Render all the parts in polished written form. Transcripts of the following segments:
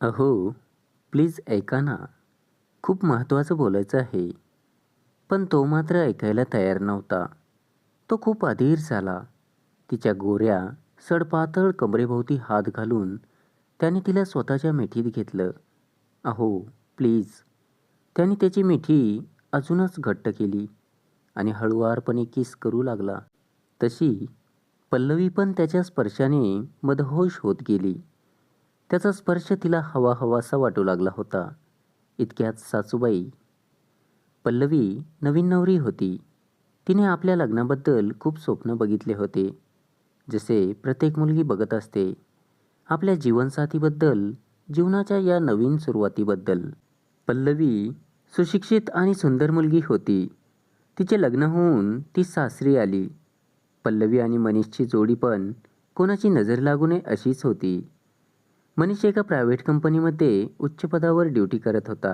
अहो, प्लीज ऐका ना. खूप महत्त्वाचं बोलायचं आहे. पण तो मात्र ऐकायला तयार नव्हता. तो खूप अधीर झाला. तिच्या गोऱ्या, सडपातळ कमरेभोवती हात घालून त्याने तिला स्वतःच्या मिठीत घेतलं. अहो, प्लीज. त्याने त्याची मिठी अजूनच घट्ट केली आणि हळुवारपणे किस करू लागला. तशी पल्लवी पण त्याच्या स्पर्शाने मदहोश होत गेली. त्याचा स्पर्श तिला हवा हवासा वाटू लागला होता. इतक्यात सासूबाई. पल्लवी नवीन नवरी होती. तिने आपल्या लग्नाबद्दल खूप स्वप्न बघितले होते. जसे प्रत्येक मुलगी बघत असते. आपल्या जीवनसाथीबद्दल, जीवनाच्या या नवीन सुरुवातीबद्दल. पल्लवी सुशिक्षित आणि सुंदर मुलगी होती. तिचे लग्न होऊन ती सासरी आली. पल्लवी आणि मनीषची जोडी पण कोणाची नजर लागू नये अशीच होती. मनीष एका प्रायव्हेट कंपनीमध्ये उच्च पदावर ड्युटी करत होता.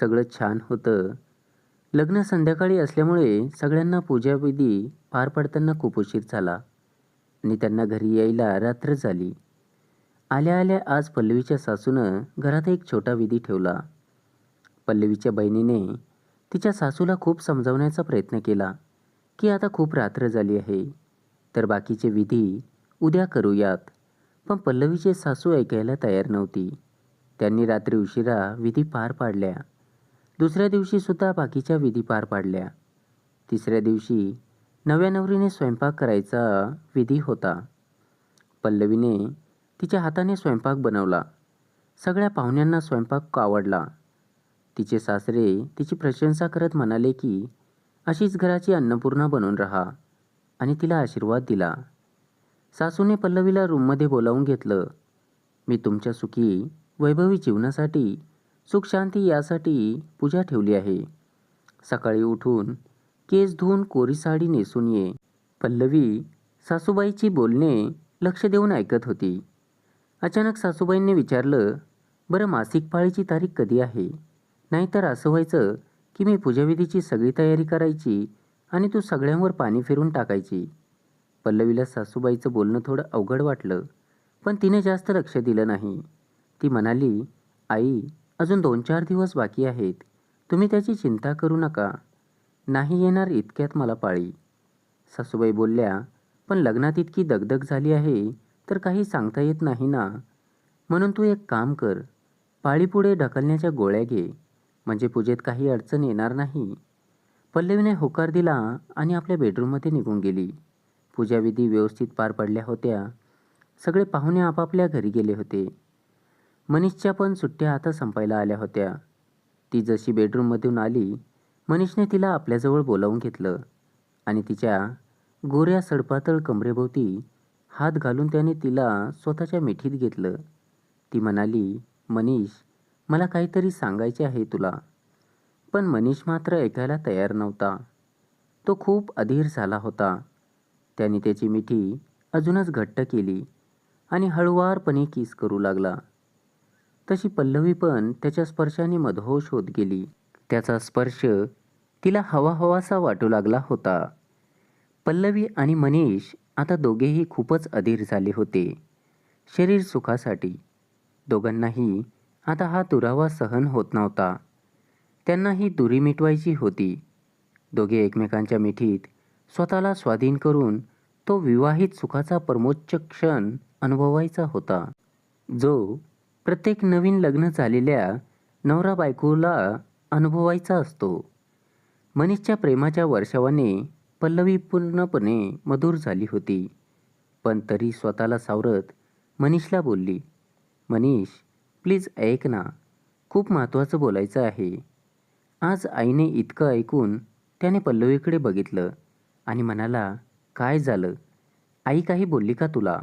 सगळं छान होतं. लग्न संध्याकाळी असल्यामुळे सगळ्यांना पूजाविधी पार पडताना खूप उशीर झाला आणि त्यांना घरी यायला रात्र झाली. आल्या आल्या आज पल्लवीच्या सासूनं घरात एक छोटा विधी ठेवला. पल्लवीच्या बहिणीने तिच्या सासूला खूप समजावण्याचा प्रयत्न केला की आता खूप रात्र झाली आहे, तर बाकीचे विधी उद्या करूयात. पण पल्लवीचे सासू ऐकायला तयार नव्हती. त्यांनी रात्री उशिरा विधी पार पाडल्या. दुसऱ्या दिवशी सुद्धा बाकीच्या विधी पार पाडल्या. तिसऱ्या दिवशी नव्या नवरीने स्वयंपाक करायचा विधी होता. पल्लवीने तिच्या हाताने स्वयंपाक बनवला. सगळ्या पाहुण्यांना स्वयंपाक आवडला. तिचे सासरे तिची प्रशंसा करत म्हणाले की अशीच घराची अन्नपूर्णा बनून राहा आणि तिला आशीर्वाद दिला. सासूने पल्लवीला रूममध्ये बोलावून घेतलं. मी तुमच्या सुखी वैभवी जीवनासाठी, सुख शांती यासाठी पूजा ठेवली आहे. सकाळी उठून केस धुवून कोरी साडी नेसून ये. पल्लवी सासूबाईची बोलणे लक्ष देऊन ऐकत होती. अचानक सासूबाईंनी विचारलं, बरं मासिक पाळीची तारीख कधी आहे? नाहीतर असं व्हायचं की मी पूजाविधीची सगळी तयारी करायची आणि तू सगळ्यांवर पाणी फिरून टाकायची. पल्लवीला सासूबाईचं बोलणं थोडं अवघड वाटलं, पण तिने जास्त लक्ष दिलं नाही. ती म्हणाली, आई, अजून 2-4 दिवस बाकी आहेत. तुम्ही त्याची चिंता करू नका. नाही येणार इतक्यात मला पाळी. सासूबाई बोलल्या, पण लग्नात इतकी दगदग झाली आहे तर काही सांगता येत नाही ना. म्हणून तू एक काम कर, पाळीपुढे ढकलण्याच्या गोळ्या घे, म्हणजे पूजेत काही अडचण येणार नाही. पल्लवीने होकार दिला आणि आपल्या बेडरूममध्ये निघून गेली. पूजाविधी व्यवस्थित पार पडल्या होत्या. सगळे पाहुणे आपापल्या घरी गेले होते. मनीषच्या पण सुट्ट्या आता संपायला आल्या होत्या. ती जशी बेडरूममधून आली, मनीषने तिला आपल्याजवळ बोलावून घेतलं आणि तिच्या गोऱ्या सडपातळ कमरेभोवती हात घालून त्याने तिला स्वतःच्या मिठीत घेतलं. ती म्हणाली, मनीष, मला काहीतरी सांगायचे आहे तुला. पण मनीष मात्र ऐकायला तयार नव्हता. तो खूप अधीर झाला होता. त्याने त्याची मिठी अजूनच घट्ट केली आणि हळुवारपणे किस करू लागला. तशी पल्लवी पण त्याच्या स्पर्शाने मदहोश होत गेली. त्याचा स्पर्श तिला हवा हवासा वाटू लागला होता. पल्लवी आणि मनीष आता दोघेही खूपच अधीर झाले होते. शरीर सुखासाठी. दोघांनाही आता हा दुरावा सहन होत नव्हता. त्यांना ही दुरी मिटवायची होती. दोघे एकमेकांच्या मिठीत स्वतःला स्वाधीन करून तो विवाहित सुखाचा परमोच्च क्षण अनुभवायचा होता, जो प्रत्येक नवीन लग्न झालेल्या नवरा बायकोला अनुभवायचा असतो. मनीषच्या प्रेमाच्या वर्षावाने पल्लवी पूर्णपणे मधुर झाली होती. पण तरी स्वतःला सावरत मनीषला बोलली, मनीष, प्लीज ऐक ना. खूप महत्त्वाचं बोलायचं आहे. आज आईने इतकं ऐकून त्याने पल्लवीकडे बघितलं आणि म्हणाला, काय झालं? आई काही बोलली का तुला?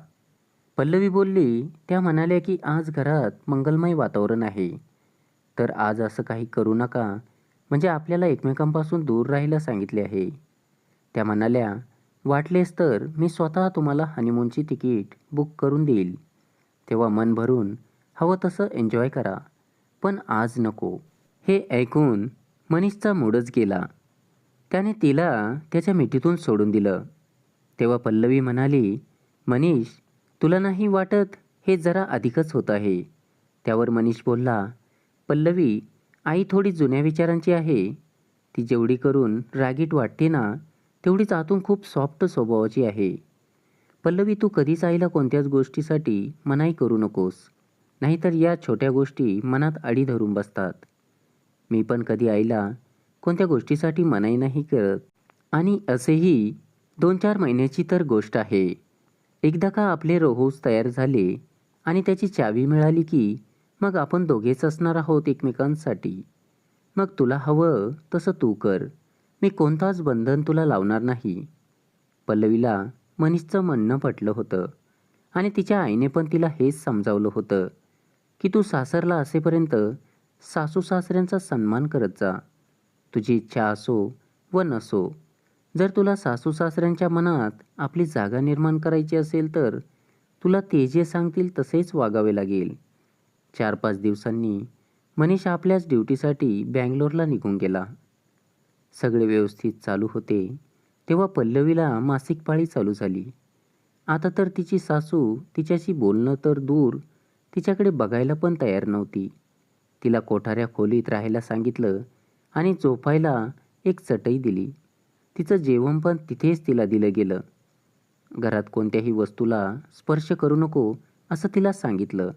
पल्लवी बोलली, त्या म्हणाल्या की आज घरात मंगलमय वातावरण आहे, तर आज असं काही करू नका, म्हणजे आपल्याला एकमेकांपासून दूर राहायला सांगितले आहे. त्या म्हणाल्या, वाटलेस तर मी स्वतः तुम्हाला हनीमूनची तिकीट बुक करून देईल. तेव्हा मन भरून हवं तसं एन्जॉय करा, पण आज नको. हे ऐकून मनीषचा मूडच गेला. त्याने तिला त्याच्या मिठीतून सोडून दिलं. तेव्हा पल्लवी म्हणाली, मनीष, तुला नाही वाटत हे जरा अधिकच होत आहे? त्यावर मनीष बोलला, पल्लवी, आई थोडी जुन्या विचारांची आहे. ती जेवढी करून रागीट वाटते ना, तेवढीच आतून खूप सॉफ्ट स्वभावाची आहे. पल्लवी, तू कधीच आईला कोणत्याच गोष्टीसाठी मनाई करू नकोस. नाहीतर या छोट्या गोष्टी मनात अडी धरून बसतात. मी पण कधी आईला कोणत्या गोष्टीसाठी मनाई नाही करत. आणि असेही 2-4 महिन्याची तर गोष्ट आहे. एकदा का आपले रोहोस तयार झाले आणि त्याची चावी मिळाली की मग आपण दोघेच असणार आहोत एकमेकांसाठी. मग तुला हवं तसं तू कर. मी कोणताच बंधन तुला लावणार नाही. पल्लवीला मनीषचं म्हणणं पटलं होतं आणि तिच्या आईने पण तिला हेच समजावलं होतं की तू सासरला असेपर्यंत सासू सासऱ्यांचा सन्मान करत जा. तुझी इच्छा असो व नसो, जर तुला सासू सासऱ्यांच्या मनात आपली जागा निर्माण करायची असेल तर तुला ते जे सांगतील तसेच वागावे लागेल. 4-5 दिवसांनी मनीष आपल्याच ड्युटीसाठी बँगलोरला निघून गेला. सगळे व्यवस्थित चालू होते तेव्हा पल्लवीला मासिक पाळी चालू झाली. आता तर तिची सासू तिच्याशी बोलणं तर दूर, तिच्याकडे बघायला पण तयार नव्हती. तिला कोठाऱ्या खोलीत राहायला सांगितलं आणि झोपायला एक चटई दिली. तिचं जेवण पण तिथेच तिला दिलं गेलं. घरात कोणत्याही वस्तूला स्पर्श करू नको असं तिला सांगितलं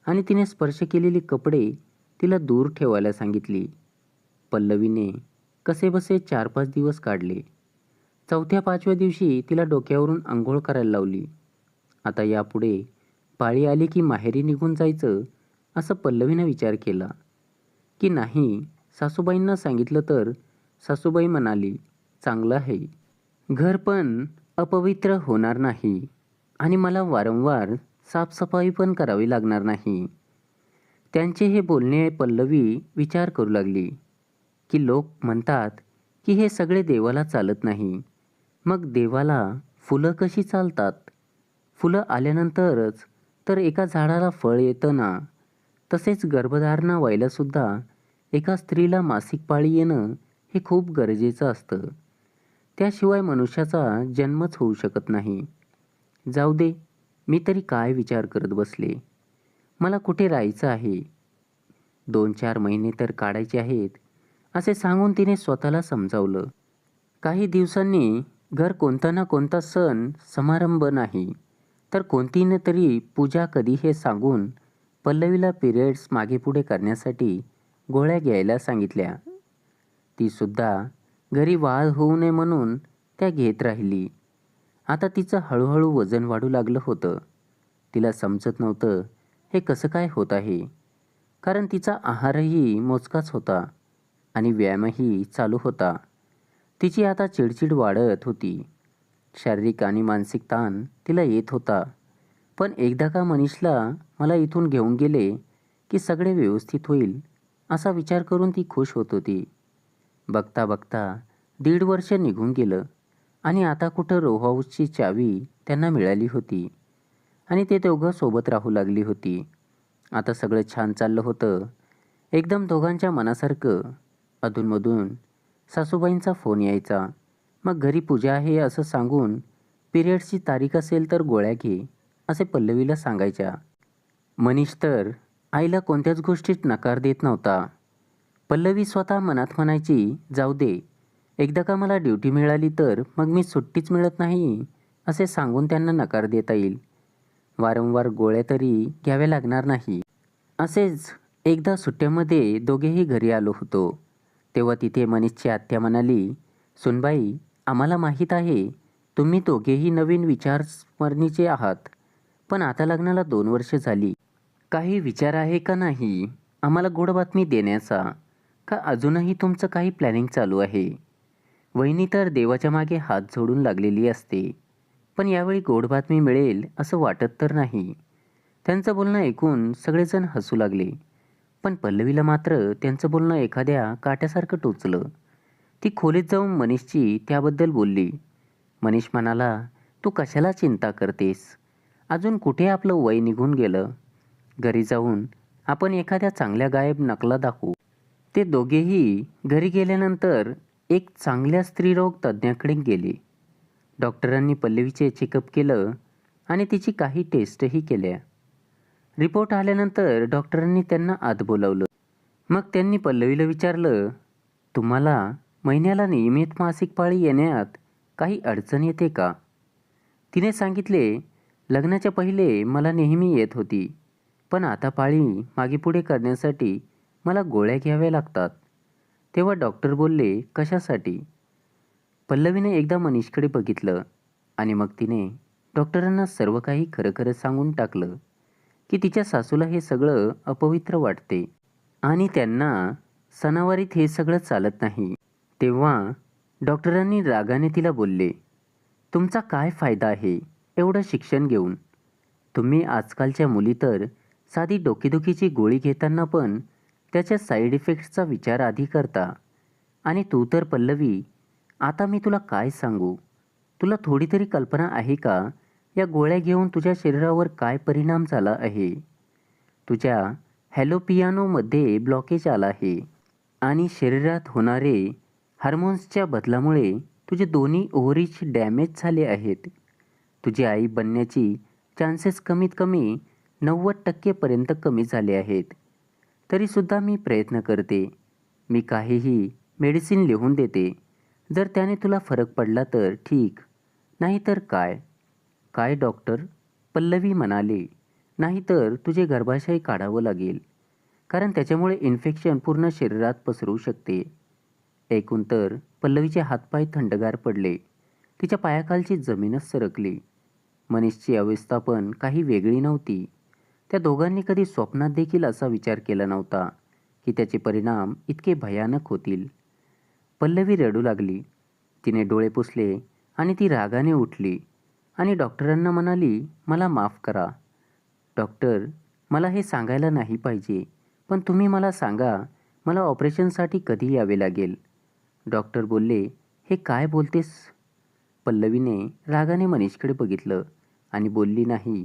आणि तिने स्पर्श केलेली कपडे तिला दूर ठेवायला सांगितली. पल्लवीने कसेबसे 4-5 दिवस काढले. 4थ्या-5व्या दिवशी तिला डोक्यावरून आंघोळ करायला लावली. आता यापुढे पाळी आली की माहेरी निघून जायचं असं पल्लवीनं विचार केला की नाही. सासूबाईंना सांगितलं तर सासूबाई म्हणाली, चांगलं आहे, घर पण अपवित्र होणार नाही आणि मला वारंवार साफसफाई पण करावी लागणार नाही. त्यांचे हे बोलणे पल्लवी विचार करू लागली की लोक म्हणतात की हे सगळे देवाला चालत नाही. मग देवाला फुलं कशी चालतात? फुलं आल्यानंतरच तर एका झाडाला फळ येतं ना. तसेच गर्भधारणा व्हायलासुद्धा एका स्त्रीला मासिक पाळी येणं हे खूप गरजेचं असतं. त्याशिवाय मनुष्याचा जन्मच होऊ शकत नाही. जाऊ दे, मी तरी काय विचार करत बसले. मला कुठे राहायचं आहे. 2-4 महिने तर काढायचे आहेत असे सांगून तिने स्वतःला समजावलं. काही दिवसांनी घर कोणता ना कोणता सण समारंभ नाही तर कोणती न तरी पूजा कधी हे सांगून पल्लवीला पिरियड्स मागेपुढे करण्यासाठी गोळ्या घ्यायला सांगितल्या. ती सुद्धा घरी वाद होऊ नये म्हणून त्या घेत राहिली. आता तिचं हळूहळू वजन वाढू लागलं होतं. तिला समजत नव्हतं हे कसं काय होत आहे, कारण तिचा आहारही मोजकाच होता आणि व्यायामही चालू होता. तिची आता चिडचिड वाढत होती. शारीरिक आणि मानसिक ताण तिला येत होता. पण एकदा का मनीषला मला इथून घेऊन गेले की सगळे व्यवस्थित होईल असा विचार करून ती खुश होत होती. बघता बघता 1.5 वर्ष निघून गेलं आणि आता कुठं रो हाऊसची चावी त्यांना मिळाली होती आणि ते दोघं सोबत राहू लागली होती. आता सगळं छान चाललं होतं एकदम दोघांच्या मनासारखं. अधूनमधून सासूबाईंचा फोन यायचा. मग घरी पूजा आहे असं सांगून पिरियड्सची तारीख असेल तर गोळ्या घे असे पल्लवीला सांगायच्या. मनीष तर आईला कोणत्याच गोष्टीत नकार देत नव्हता. पल्लवी स्वतः मनात म्हणायची, जाऊ दे, एकदा का मला ड्युटी मिळाली तर मग मी सुट्टीच मिळत नाही असे सांगून त्यांना नकार देता येईल. वारंवार गोळ्या तरी घ्याव्या लागणार नाही. असेच एकदा सुट्ट्यामध्ये दोघेही घरी आलो होतो तेव्हा तिथे मनीषची आत्या म्हणाली, सुनबाई, आम्हाला माहीत आहे तुम्ही दोघेही नवीन विचारसरणीचे आहात, पण आता लग्नाला 2 वर्ष झाली. काही विचार आहे का नाही आम्हाला गोड बातमी देण्याचा, का अजूनही तुमचं काही प्लॅनिंग चालू आहे? वहिनी तर देवाच्या मागे हात जोडून लागलेली असते, पण यावेळी गोड बातमी मिळेल असं वाटत तर नाही. त्यांचं बोलणं ऐकून सगळेजण हसू लागले, पण पल्लवीला मात्र त्यांचं बोलणं एखाद्या काट्यासारखं टोचलं. ती खोलीत जाऊन मनीषची त्याबद्दल बोलली. मनीष म्हणाला, तू कशाला चिंता करतेस? अजून कुठे आपलं वय निघून गेलं? घरी जाऊन आपण एखाद्या चांगल्या गायब नकला दाखवू. ते दोघेही घरी गेल्यानंतर एक चांगल्या स्त्रीरोग तज्ज्ञाकडे गेले. डॉक्टरांनी पल्लवीचे चेकअप केलं आणि तिची काही टेस्टही केल्या. रिपोर्ट आल्यानंतर डॉक्टरांनी त्यांना आत बोलावलं. मग त्यांनी पल्लवीला विचारलं, तुम्हाला महिन्याला नियमित मासिक पाळी येण्यात काही अडचण येते का? तिने सांगितले, लग्नाच्या पहिले मला नेहमी येत होती, पण आता पाळी मागेपुढे करण्यासाठी मला गोळ्या घ्याव्या लागतात. तेव्हा डॉक्टर बोलले, कशासाठी? पल्लवीने एकदा मनीषकडे बघितलं आणि मग तिने डॉक्टरांना सर्व काही खरं खरं सांगून टाकलं की तिच्या सासूला हे सगळं अपवित्र वाटते आणि त्यांना सणावारीत हे सगळं चालत नाही. तेव्हा डॉक्टरांनी रागाने तिला बोलले, तुमचा काय फायदा आहे एवढं शिक्षण घेऊन? तुम्ही आजकालच्या मुली तर साधी डोकेदुखीची गोळी घेताना पण त्याच्या साईड इफेक्ट्सचा विचार आधी करता. आणि तू तर पल्लवी, आता मी तुला काय सांगू? तुला थोडी तरी कल्पना आहे का या गोळ्या घेऊन तुझ्या शरीरावर काय परिणाम झाला आहे? तुझ्या हॅलोपियानोमध्ये ब्लॉकेज आला आहे आणि शरीरात होणारे हार्मोन्सच्या बदलामुळे तुझे दोन्ही ओव्हरीज डॅमेज झाले आहेत. तुझी आई बनण्याची चान्सेस कमीत कमी 90% पर्यंत कमी झाले आहेत. तरीसुद्धा मी प्रयत्न करते. मी काहीही मेडिसिन लिहून देते. जर त्याने तुला फरक पडला तर ठीक, नाही तर काय? काय डॉक्टर? पल्लवी म्हणाले, नाहीतर तुझे गर्भाशय काढावं लागेल, कारण त्याच्यामुळे इन्फेक्शन पूर्ण शरीरात पसरू शकते. ऐकून तर पल्लवीचे हातपाय थंडगार पडले. तिच्या पायाखालची जमीनच सरकली. मनीषची अवस्था पण काही वेगळी नव्हती. त्या दोघांनी कधी स्वप्नात देखील असा विचार केला नव्हता की त्याचे परिणाम इतके भयानक होतील. पल्लवी रडू लागली. तिने डोळे पुसले आणि ती रागाने उठली आणि डॉक्टरांना म्हणाली, मला माफ करा. डॉक्टर, मला हे सांगायला नाही पाहिजे, पण तुम्ही मला सांगा, मला ऑपरेशनसाठी कधी यावे लागेल? डॉक्टर बोलले, हे काय बोलतेस? पल्लवीने रागाने मनीषकडे बघितलं आणि बोलली, नाही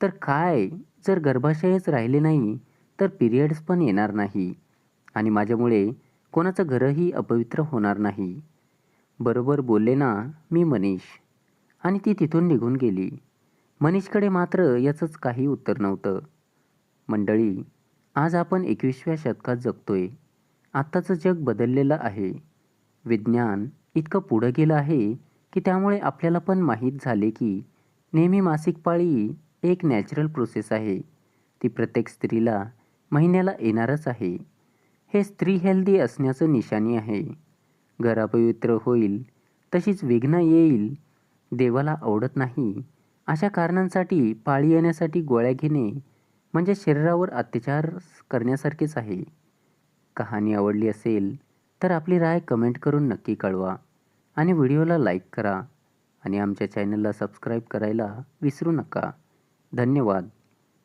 तर काय, जर गर्भाशयच राहिले नाही तर पिरियड्स पण येणार नाही आणि माझ्यामुळे कोणाचं घरही अपवित्र होणार नाही. बरोबर बोलले ना मी मनीष? आणि ती तिथून निघून गेली. मनीषकडे मात्र याचंच काही उत्तर नव्हतं. मंडळी, आज आपण 21व्या शतकात जगतोय. आत्ताचं जग बदललेलं आहे. विज्ञान इतकं पुढं गेलं आहे की त्यामुळे आपल्याला पण माहीत झाले की नेहमी मासिक पाळी एक नॅचरल प्रोसेस आहे. ती प्रत्येक स्त्रीला महिन्याला येणारच आहे. हे स्त्री हेल्दी असण्याचं निशाणी आहे. घर अपवित्र होईल, तशीच विघ्न येईल, देवाला आवडत नाही, अशा कारणांसाठी पाळी येण्यासाठी गोळ्या घेणे म्हणजे शरीरावर अत्याचार करण्यासारखेच आहे. कहाणी आवडली असेल तर आपली राय कमेंट करून नक्की कळवा आणि व्हिडिओला लाईक करा आणि आमच्या चॅनलला सबस्क्राईब करायला विसरू नका. धन्यवाद.